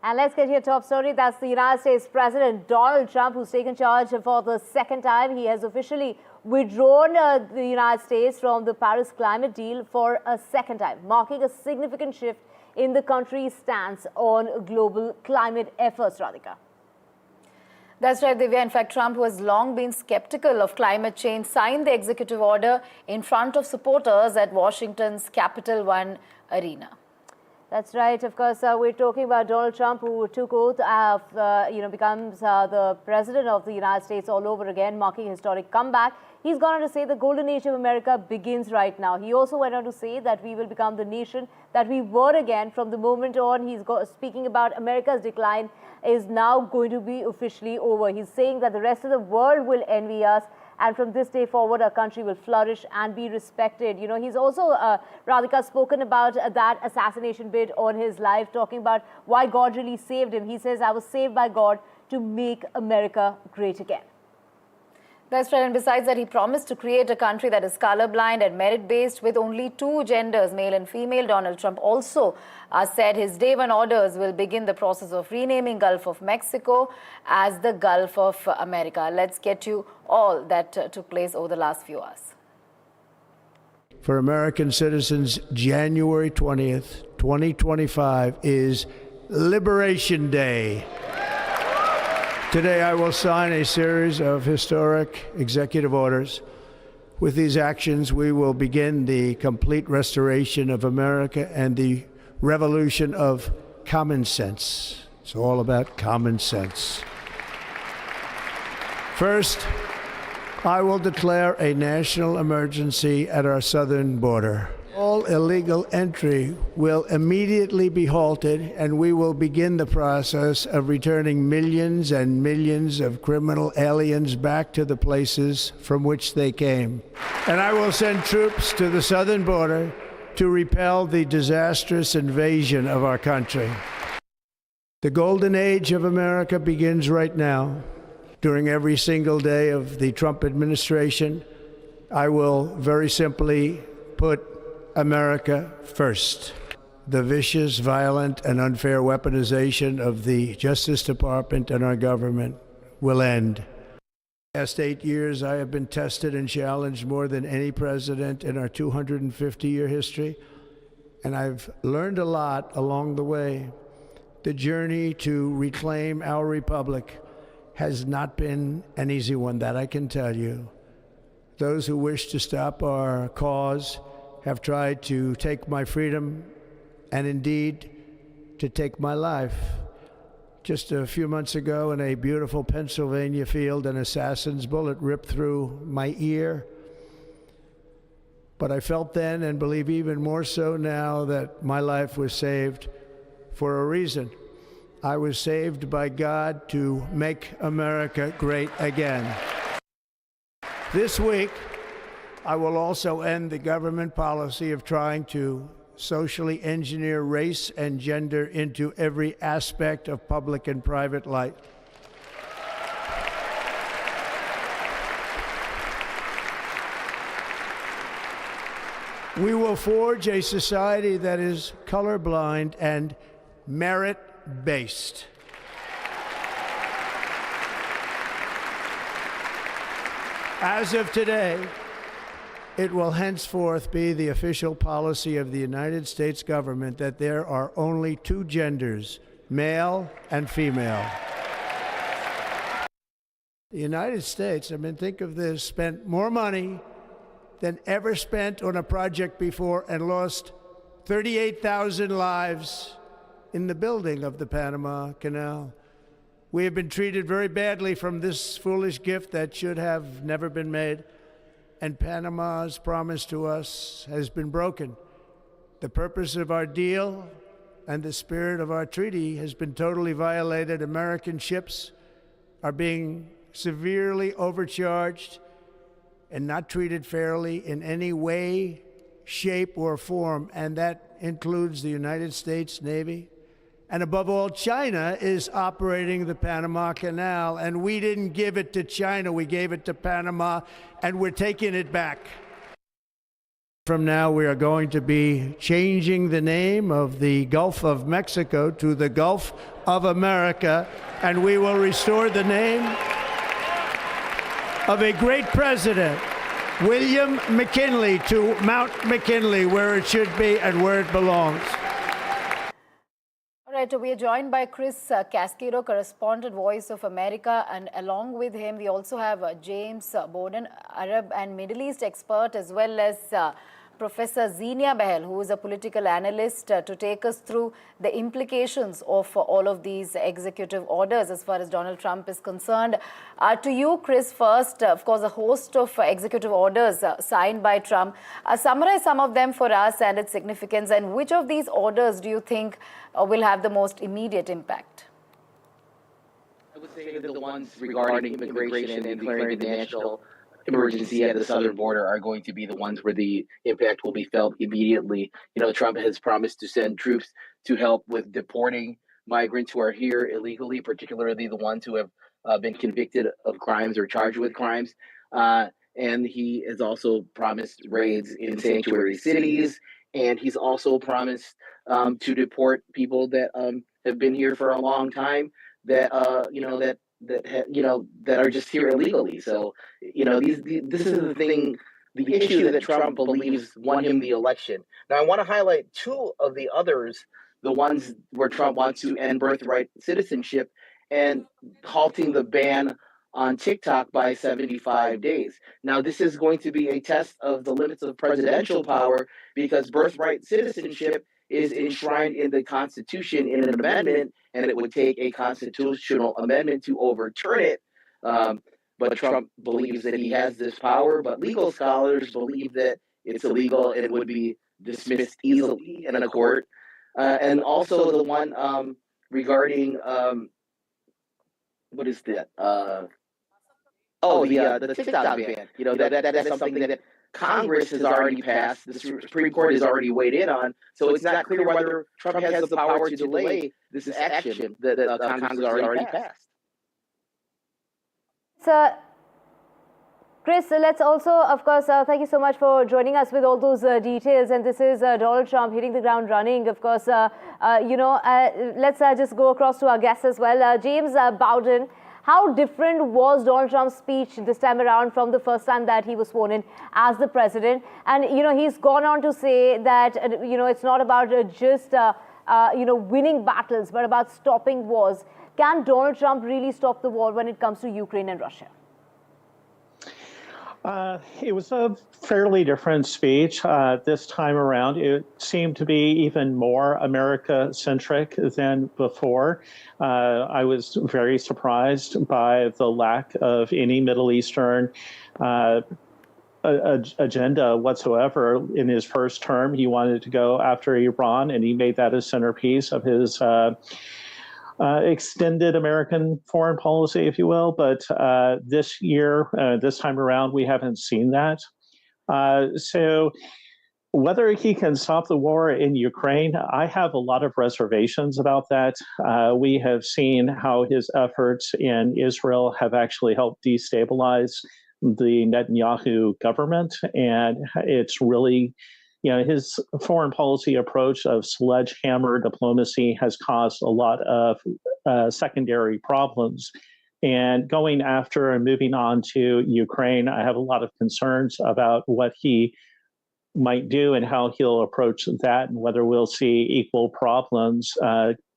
And let's get your top story. That's the United States President Donald Trump, who's taken charge for the second time. He has officially withdrawn the United States from the Paris climate deal for a second time, marking a significant shift in the country's stance on global climate efforts, Radhika. That's right, Divya. In fact, Trump, who has long been skeptical of climate change, signed the executive order in front of supporters at Washington's Capital One Arena. That's right. Of course, we're talking about Donald Trump, who took oath of, becomes the president of the United States all over again, marking a historic comeback. He's gone on to say the golden age of America begins right now. He also went on to say that we will become the nation that we were again from the moment on. He's speaking about America's decline is now going to be officially over. He's saying that the rest of the world will envy us, and from this day forward, our country will flourish and be respected. You know, he's also, Radhika, spoken about that assassination bid on his life, talking about why God really saved him. He says, I was saved by God to make America great again. That's right. And besides that, he promised to create a country that is colorblind and merit-based with only two genders, male and female. Donald Trump also said his day one orders will begin the process of renaming Gulf of Mexico as the Gulf of America. Let's get you all that took place over the last few hours. For American citizens, January 20th, 2025 is Liberation Day. Today, I will sign a series of historic executive orders. With these actions, we will begin the complete restoration of America and the revolution of common sense. It's all about common sense. First, I will declare a national emergency at our southern border. All illegal entry will immediately be halted, and we will begin the process of returning millions and millions of criminal aliens back to the places from which they came. And I will send troops to the southern border to repel the disastrous invasion of our country. The golden age of America begins right now. During every single day of the Trump administration, I will very simply put America first. The vicious, violent, and unfair weaponization of the Justice Department and our government will end. In the past 8 years, I have been tested and challenged more than any president in our 250-year history, and I've learned a lot along the way. The journey to reclaim our republic has not been an easy one, that I can tell you. Those who wish to stop our cause have tried to take my freedom and indeed to take my life. Just a few months ago in a beautiful Pennsylvania field, an assassin's bullet ripped through my ear. But I felt then, and believe even more so now, that my life was saved for a reason. I was saved by God to make America great again. This week, I will also end the government policy of trying to socially engineer race and gender into every aspect of public and private life. We will forge a society that is colorblind and merit-based. As of today, it will henceforth be the official policy of the United States government that there are only two genders, male and female. The United States, I mean, think of this, spent more money than ever spent on a project before and lost 38,000 lives in the building of the Panama Canal. We have been treated very badly from this foolish gift that should have never been made. And Panama's promise to us has been broken. The purpose of our deal and the spirit of our treaty has been totally violated. American ships are being severely overcharged and not treated fairly in any way, shape, or form, and that includes the United States Navy. And above all, China is operating the Panama Canal, and we didn't give it to China, we gave it to Panama, and we're taking it back. From now, we are going to be changing the name of the Gulf of Mexico to the Gulf of America, and we will restore the name of a great president, William McKinley, to Mount McKinley, where it should be and where it belongs. All right, we are joined by Chris Casquero, correspondent, Voice of America, and along with him, we also have James Bowden, Arab and Middle East expert, as well as Professor Zenia Behel, who is a political analyst, to take us through the implications of all of these executive orders as far as Donald Trump is concerned. To you, Chris, first, of course, a host of executive orders signed by Trump. Summarize some of them for us and its significance, and which of these orders do you think will have the most immediate impact? I would say that the ones regarding immigration and declaring the national emergency at the southern border are going to be the ones where the impact will be felt immediately. You know, Trump has promised to send troops to help with deporting migrants who are here illegally, particularly the ones who have been convicted of crimes or charged with crimes. And he has also promised raids in sanctuary cities. And he's also promised to deport people that have been here for a long time, that that are just here illegally. So, this is the issue that Trump believes won him the election. Now, I want to highlight two of the others, the ones where Trump wants to end birthright citizenship and halting the ban on TikTok by 75 days. Now, this is going to be a test of the limits of presidential power, because birthright citizenship is enshrined in the Constitution in an amendment, and it would take a constitutional amendment to overturn it. But Trump believes that he has this power, but legal scholars believe that it's illegal and would be dismissed easily in a court. And also the one regarding, what is that? The TikTok ban. That's something that Congress has already passed. The Supreme Court has already weighed in on. So it's not clear whether Trump has the power to delay this action that Congress has already passed. So, Chris, let's also, of course, thank you so much for joining us with all those details. And this is Donald Trump hitting the ground running. Of course, let's just go across to our guests as well. James Bowden, how different was Donald Trump's speech this time around from the first time that he was sworn in as the president? And, he's gone on to say that, it's not about just, winning battles, but about stopping wars. Can Donald Trump really stop the war when it comes to Ukraine and Russia? It was a fairly different speech this time around. It seemed to be even more America-centric than before. I was very surprised by the lack of any Middle Eastern agenda whatsoever in his first term. He wanted to go after Iran, and he made that a centerpiece of his extended American foreign policy, if you will. But this year, this time around, we haven't seen that. So whether he can stop the war in Ukraine, I have a lot of reservations about that. We have seen how his efforts in Israel have actually helped destabilize the Netanyahu government. And it's really, his foreign policy approach of sledgehammer diplomacy has caused a lot of secondary problems. And going after and moving on to Ukraine, I have a lot of concerns about what he might do and how he'll approach that, and whether we'll see equal problems.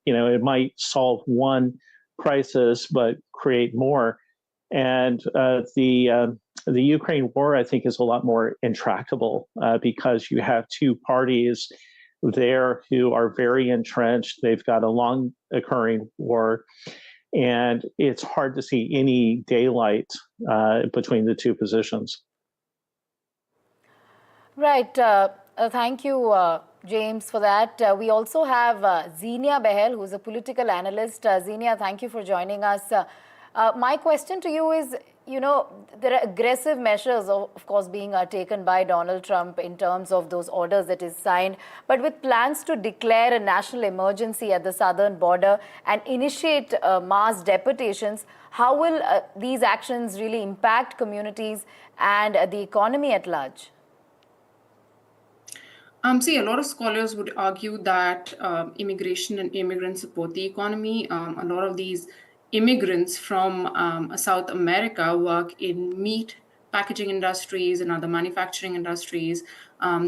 It might solve one crisis, but create more. And the Ukraine war, I think, is a lot more intractable because you have two parties there who are very entrenched. They've got a long occurring war, and it's hard to see any daylight between the two positions. Right. Thank you, James, for that. We also have Zenia Behel, who's a political analyst. Zenia, thank you for joining us. My question to you is, there are aggressive measures, of course, being taken by Donald Trump in terms of those orders that is signed. But with plans to declare a national emergency at the southern border and initiate mass deportations, how will these actions really impact communities and the economy at large? See, a lot of scholars would argue that immigration and immigrants support the economy. A lot of these immigrants from South America work in meat packaging industries and other manufacturing industries.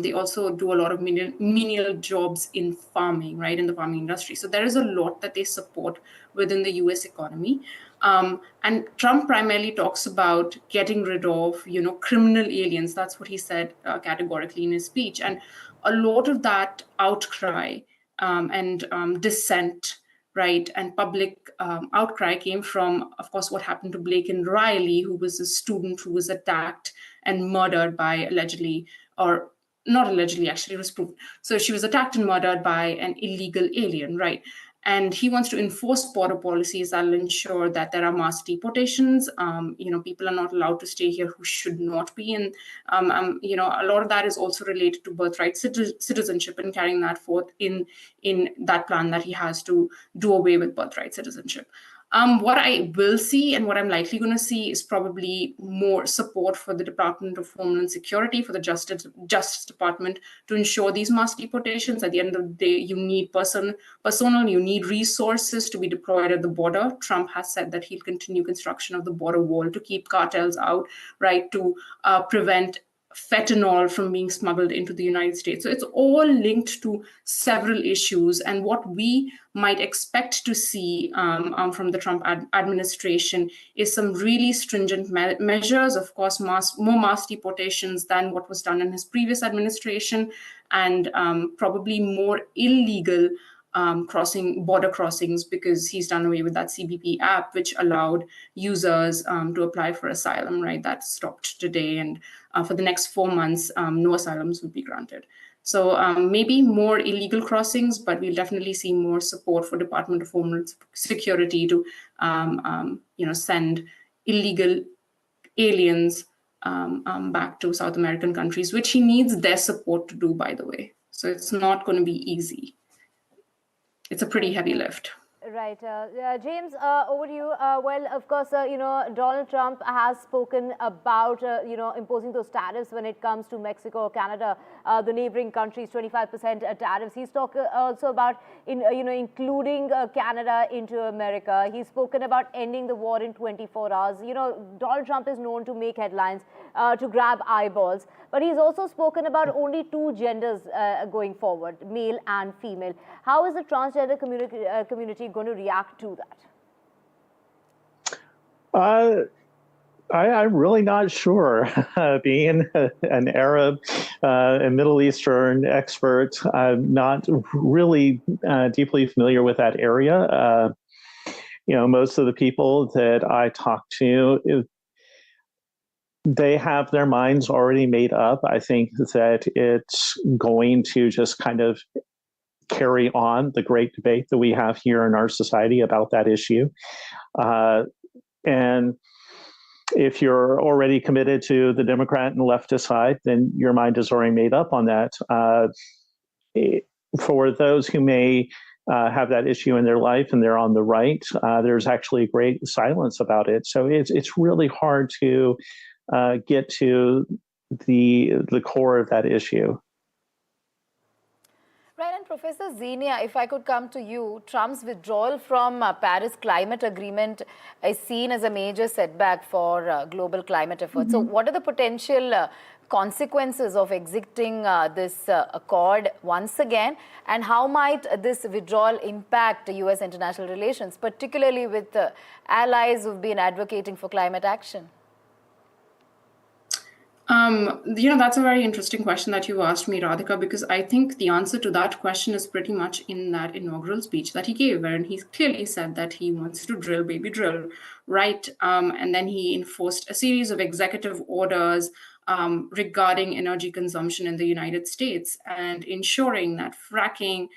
They also do a lot of menial jobs in farming, right, in the farming industry. So there is a lot that they support within the US economy. And Trump primarily talks about getting rid of, criminal aliens. That's what he said categorically in his speech. And a lot of that outcry and dissent, right, and public outcry came from, of course, what happened to Blake and Riley, who was a student who was attacked and murdered by allegedly, or not allegedly, actually, it was proven. So she was attacked and murdered by an illegal alien, right? And he wants to enforce border policies that will ensure that there are mass deportations. People are not allowed to stay here who should not be. And, a lot of that is also related to birthright citizenship and carrying that forth in that plan that he has to do away with birthright citizenship. What I will see and what I'm likely going to see is probably more support for the Department of Homeland Security, for the Justice Department, to ensure these mass deportations. At the end of the day, you need personnel, you need resources to be deployed at the border. Trump has said that he'll continue construction of the border wall to keep cartels out, right, to prevent fentanyl from being smuggled into the United States. So it's all linked to several issues. And what we might expect to see from the Trump administration is some really stringent measures, of course, more mass deportations than what was done in his previous administration, and probably more illegal border crossings, because he's done away with that CBP app, which allowed users to apply for asylum, right? That stopped today. And for the next 4 months, no asylums would be granted. So maybe more illegal crossings, but we'll definitely see more support for Department of Homeland Security to, send illegal aliens back to South American countries, which he needs their support to do, by the way. So it's not going to be easy. It's a pretty heavy lift. Right. James, over to you. Well, of course, Donald Trump has spoken about, imposing those tariffs when it comes to Mexico, Canada, the neighboring countries, 25% tariffs. He's talked also about, including Canada into America. He's spoken about ending the war in 24 hours. Donald Trump is known to make headlines, to grab eyeballs. But he's also spoken about only two genders going forward, male and female. How is the transgender community going to react to that? I'm really not sure. Being an Arab and Middle Eastern expert, I'm not really deeply familiar with that area. Most of the people that I talk to, they have their minds already made up. I think that it's going to just kind of carry on the great debate that we have here in our society about that issue. And if you're already committed to the Democrat and leftist side, then your mind is already made up on that. For those who may have that issue in their life and they're on the right, there's actually great silence about it. So it's really hard to get to the core of that issue. Right, and Professor Zenia, if I could come to you, Trump's withdrawal from Paris Climate Agreement is seen as a major setback for global climate efforts. So what are the potential consequences of exiting this accord once again, and how might this withdrawal impact U.S. international relations, particularly with allies who've been advocating for climate action? That's a very interesting question that you asked me, Radhika, because I think the answer to that question is pretty much in that inaugural speech that he gave, wherein he clearly said that he wants to drill, baby, drill, right? And then he enforced a series of executive orders regarding energy consumption in the United States and ensuring that fracking,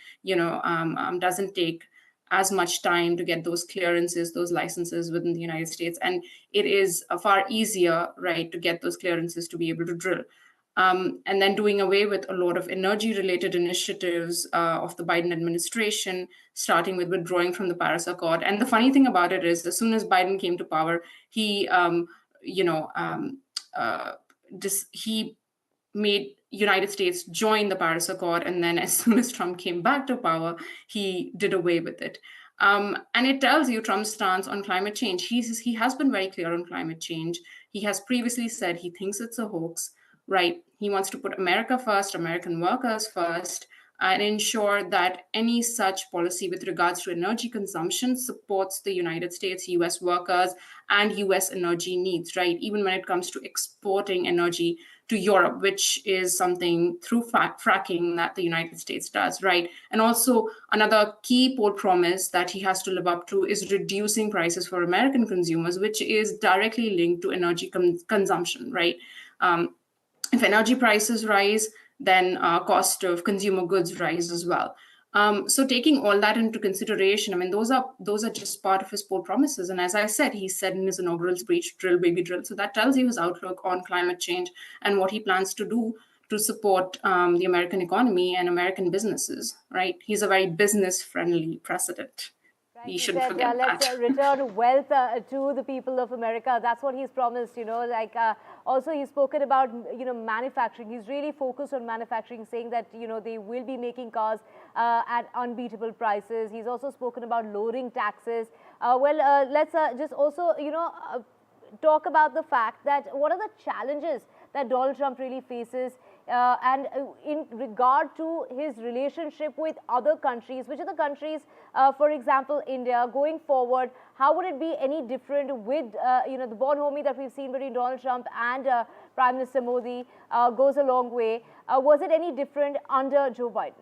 doesn't take as much time to get those clearances, those licenses within the United States. And it is far easier, right, to get those clearances to be able to drill. And then doing away with a lot of energy-related initiatives of the Biden administration, starting with withdrawing from the Paris Accord. And the funny thing about it is, as soon as Biden came to power, he, he made, United States joined the Paris Accord, and then as soon as Trump came back to power, he did away with it. And it tells you Trump's stance on climate change. He has been very clear on climate change. He has previously said he thinks it's a hoax, right? He wants to put America first, American workers first, and ensure that any such policy with regards to energy consumption supports the United States, US workers, and US energy needs, right? Even when it comes to exporting energy to Europe, which is something through fracking that the United States does, right? And also another key poll promise that he has to live up to is reducing prices for American consumers, which is directly linked to energy consumption, right? If energy prices rise, then cost of consumer goods rise as well. So taking all that into consideration, I mean, those are just part of his poll promises. And as I said, he said in his inaugural speech, drill, baby, drill. So that tells you his outlook on climate change and what he plans to do to support the American economy and American businesses, right? He's a very business-friendly president. We shouldn't forget that. Let's return wealth to the people of America. That's what he's promised, like also he's spoken about, manufacturing. He's really focused on manufacturing, saying that, they will be making cars at unbeatable prices. He's also spoken about lowering taxes. Let's just also, talk about the fact that what are the challenges that Donald Trump really faces and in regard to his relationship with other countries, which are the countries, for example, India, going forward, how would it be any different with, the bonhomie that we've seen between Donald Trump and Prime Minister Modi goes a long way. Was it any different under Joe Biden?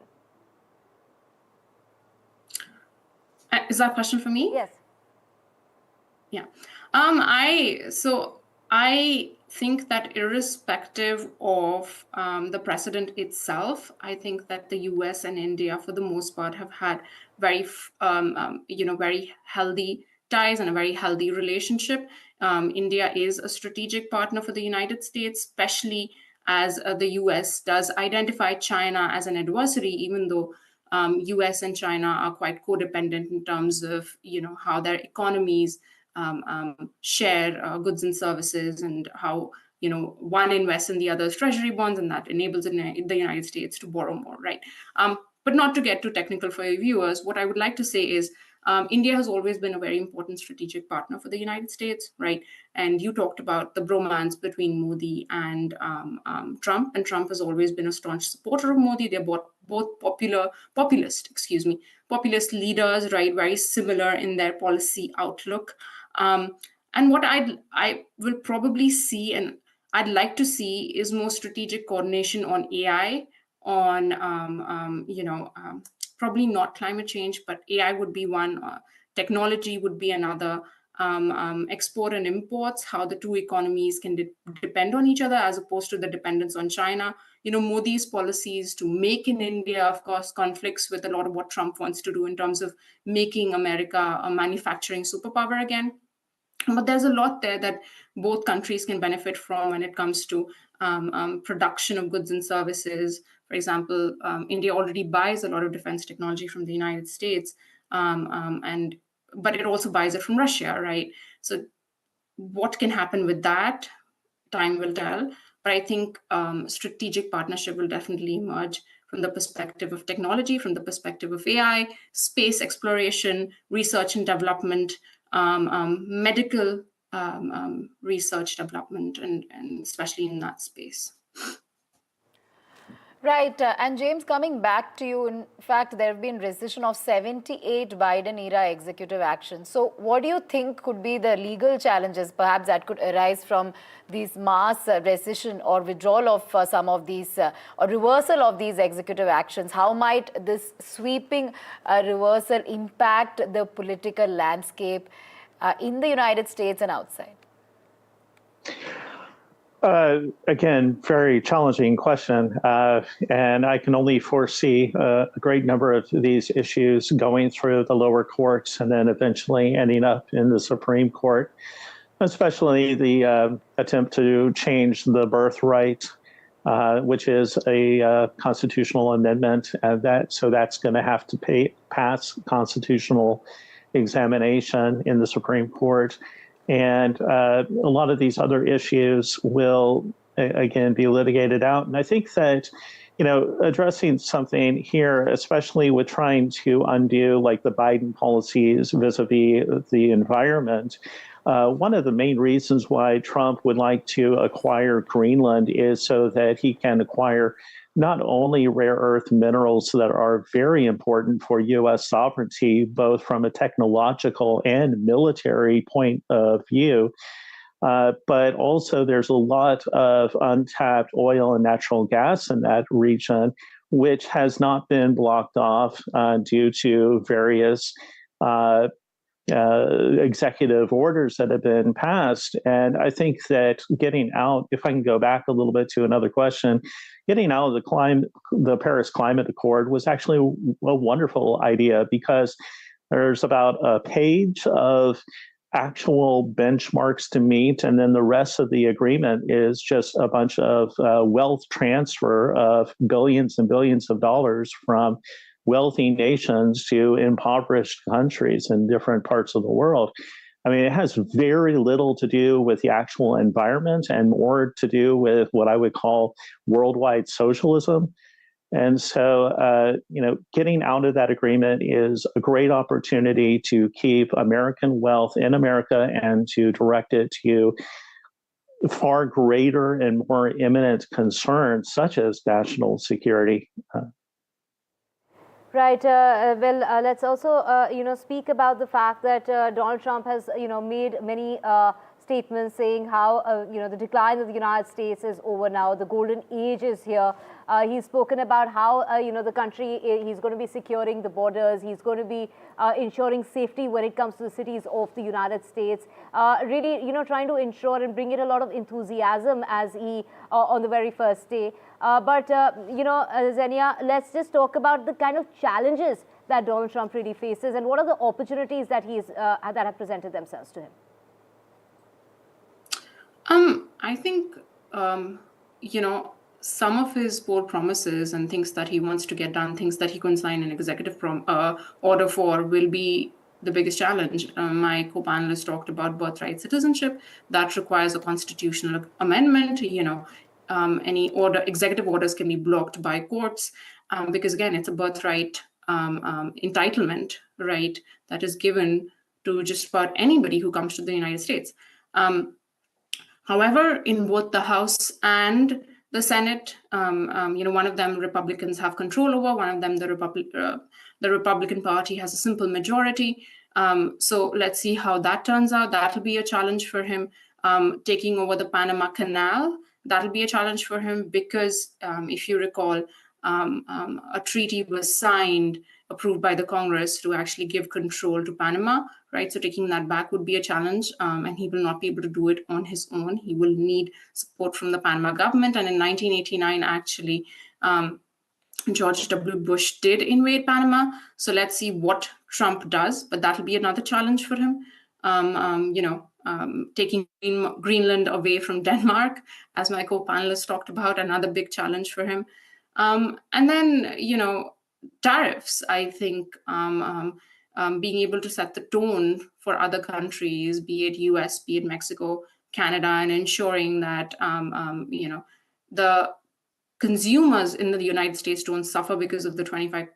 Is that a question for me? Yes. Yeah. I think that irrespective of the precedent itself, I think that the US and India, for the most part, have had very, very healthy ties and a very healthy relationship. India is a strategic partner for the United States, especially as the US does identify China as an adversary, even though US and China are quite codependent in terms of, how their economies share goods and services, and how one invests in the other's treasury bonds, and that enables the United States to borrow more, right? But not to get too technical for your viewers, what I would like to say is India has always been a very important strategic partner for the United States, right? And you talked about the bromance between Modi and Trump, and Trump has always been a staunch supporter of Modi. They're both populist leaders, right? Very similar in their policy outlook. And what I will probably see, and I'd like to see, is more strategic coordination on AI, on probably not climate change, but AI would be one, technology would be another, export and imports, how the two economies can depend on each other as opposed to the dependence on China. Modi's policies to make in India, of course, conflicts with a lot of what Trump wants to do in terms of making America a manufacturing superpower again. But there's a lot there that both countries can benefit from when it comes to production of goods and services. For example, India already buys a lot of defense technology from the United States, but it also buys it from Russia, right? So what can happen with that, time will tell. But I think strategic partnership will definitely emerge from the perspective of technology, from the perspective of AI, space exploration, research and development, medical research development, and especially in that space. Right. And James, coming back to you, in fact, there have been rescission of 78 Biden-era executive actions. So what do you think could be the legal challenges, perhaps, that could arise from these mass rescission or withdrawal of some of these, or reversal of these executive actions? How might this sweeping reversal impact the political landscape in the United States and outside? Again, very challenging question. And I can only foresee a great number of these issues going through the lower courts and then eventually ending up in the Supreme Court, especially the attempt to change the birthright, which is a constitutional amendment. So that's going to have to pass constitutional examination in the Supreme Court. And a lot of these other issues will again, be litigated out. And I think that, addressing something here, especially with trying to undo like the Biden policies vis-a-vis the environment, one of the main reasons why Trump would like to acquire Greenland is so that he can acquire not only rare earth minerals that are very important for U.S. sovereignty, both from a technological and military point of view, but also there's a lot of untapped oil and natural gas in that region, which has not been blocked off due to various executive orders that have been passed. And I think that getting out, if I can go back a little bit to another question, getting out of the Paris Climate Accord was actually a wonderful idea, because there's about a page of actual benchmarks to meet, and then the rest of the agreement is just a bunch of wealth transfer of billions and billions of dollars from wealthy nations to impoverished countries in different parts of the world. I mean, it has very little to do with the actual environment and more to do with what I would call worldwide socialism. And so, getting out of that agreement is a great opportunity to keep American wealth in America and to direct it to far greater and more imminent concerns, such as national security. Right. Well, let's also, speak about the fact that Donald Trump has, made many statements saying how, the decline of the United States is over now. The golden age is here. He's spoken about how, the country, he's going to be securing the borders. He's going to be ensuring safety when it comes to the cities of the United States. Really, trying to ensure and bring in a lot of enthusiasm as he, on the very first day. But Xenia, let's just talk about the kind of challenges that Donald Trump really faces, and what are the opportunities that that have presented themselves to him? I think, some of his bold promises and things that he wants to get done, things that he can sign an executive order for, will be the biggest challenge. My co-panelists talked about birthright citizenship. That requires a constitutional amendment. Any executive orders can be blocked by courts because, again, it's a birthright entitlement, right, that is given to just about anybody who comes to the United States. However, in both the House and the Senate, one of them Republicans have control over, one of them the Republican Party has a simple majority. So let's see how that turns out. That'll be a challenge for him. Taking over the Panama Canal, that'll be a challenge for him because if you recall, a treaty was signed, approved by the Congress to actually give control to Panama, right? So taking that back would be a challenge, and he will not be able to do it on his own. He will need support from the Panama government. And in 1989, actually, George W. Bush did invade Panama. So let's see what Trump does, but that'll be another challenge for him. Taking Greenland away from Denmark, as my co-panelists talked about, another big challenge for him. And then, tariffs, I think, being able to set the tone for other countries, be it US, be it Mexico, Canada, and ensuring that, the consumers in the United States don't suffer because of the 25%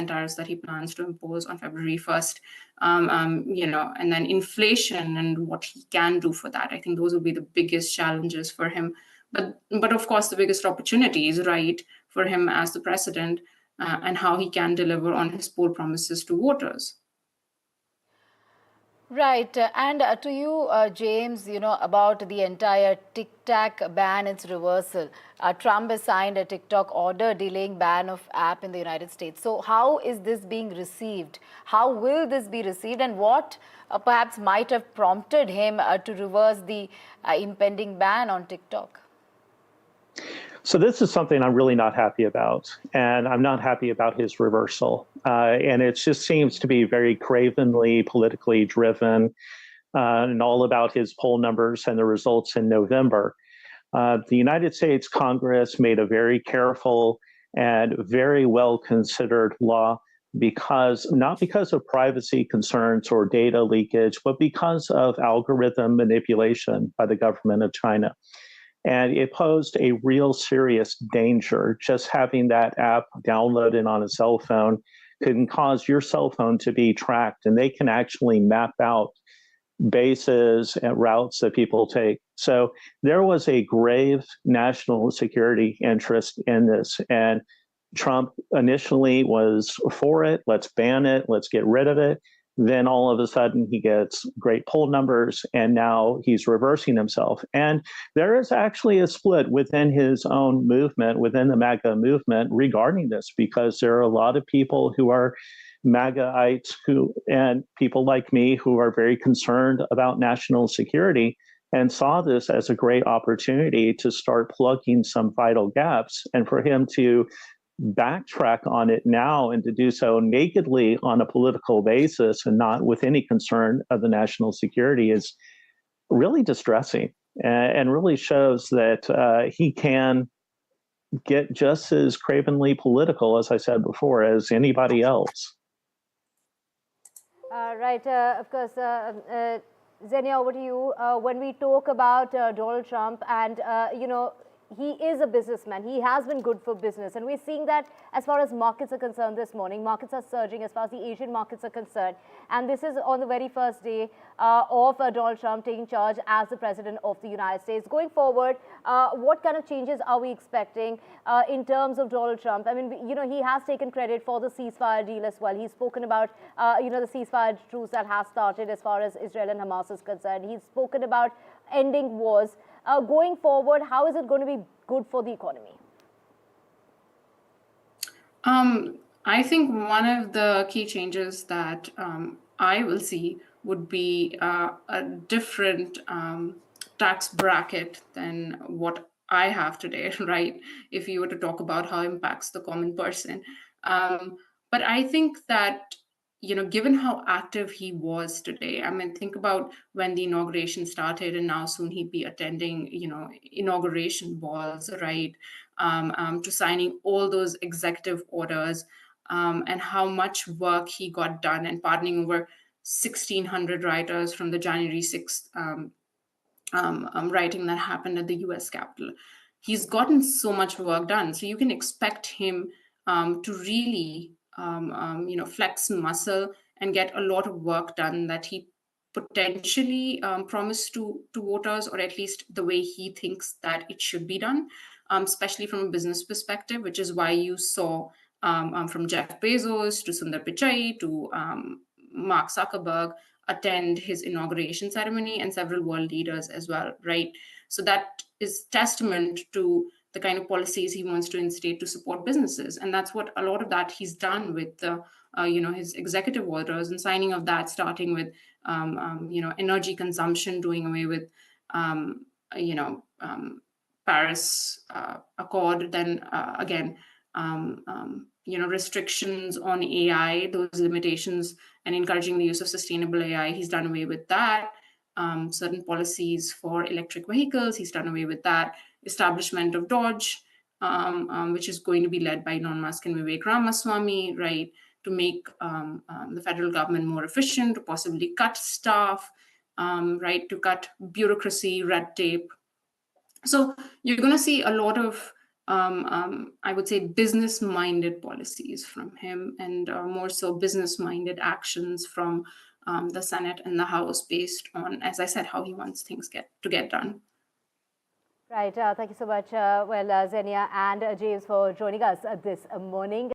tariffs that he plans to impose on February 1st, and then inflation and what he can do for that. I think those will be the biggest challenges for him. But of course, the biggest opportunities, right, for him as the president, and how he can deliver on his bold promises to voters. Right. And to you, James, about the entire TikTok ban, its reversal. Trump has signed a TikTok order delaying ban of app in the United States. So how is this being received? How will this be received? And what perhaps might have prompted him to reverse the impending ban on TikTok? So this is something I'm really not happy about, and I'm not happy about his reversal. And it just seems to be very cravenly politically driven and all about his poll numbers and the results in November. The United States Congress made a very careful and very well-considered law not because of privacy concerns or data leakage, but because of algorithm manipulation by the government of China. And it posed a real serious danger. Just having that app downloaded on a cell phone can cause your cell phone to be tracked, and they can actually map out bases and routes that people take. So there was a grave national security interest in this. And Trump initially was for it. Let's ban it. Let's get rid of it. Then all of a sudden he gets great poll numbers, and now he's reversing himself. And there is actually a split within his own movement, within the MAGA movement regarding this, because there are a lot of people who are MAGAites and people like me who are very concerned about national security and saw this as a great opportunity to start plugging some vital gaps. And for him to backtrack on it now and to do so nakedly on a political basis and not with any concern of the national security is really distressing, and really shows that he can get just as cravenly political, as I said before, as anybody else. Right. Of course, Xenia, over to you. When we talk about Donald Trump and, he is a businessman. He has been good for business. And we're seeing that as far as markets are concerned this morning. Markets are surging as far as the Asian markets are concerned. And this is on the very first day of Donald Trump taking charge as the president of the United States. Going forward, what kind of changes are we expecting in terms of Donald Trump? I mean, he has taken credit for the ceasefire deal as well. He's spoken about, the ceasefire truce that has started as far as Israel and Hamas is concerned. He's spoken about ending wars. Going forward, how is it going to be good for the economy? I think one of the key changes that I will see would be a different tax bracket than what I have today, right? If you were to talk about how it impacts the common person. But I think that, given how active he was today, I mean, think about when the inauguration started, and now soon he'd be attending, inauguration balls, right? To signing all those executive orders, and how much work he got done, and pardoning over 1,600 writers from the January 6th writing that happened at the US Capitol. He's gotten so much work done. So you can expect him to really flex muscle and get a lot of work done that he potentially promised to voters, or at least the way he thinks that it should be done, especially from a business perspective, which is why you saw from Jeff Bezos to Sundar Pichai to Mark Zuckerberg attend his inauguration ceremony, and several world leaders as well, right? So that is testament to the kind of policies he wants to instate to support businesses. And that's what a lot of that he's done with the, his executive orders and signing of that, starting with, energy consumption, doing away with, Paris Accord, then again, restrictions on AI, those limitations, and encouraging the use of sustainable AI. He's done away with that. Certain policies for electric vehicles, he's done away with that. Establishment of Dodge, which is going to be led by Elon Musk and Vivek Ramaswamy, right, to make the federal government more efficient, to possibly cut staff, right, to cut bureaucracy, red tape. So you're going to see a lot of, I would say, business-minded policies from him, and more so business-minded actions from the Senate and the House, based on, as I said, how he wants things to get done. Right. Thank you so much, Xenia and James, for joining us this morning.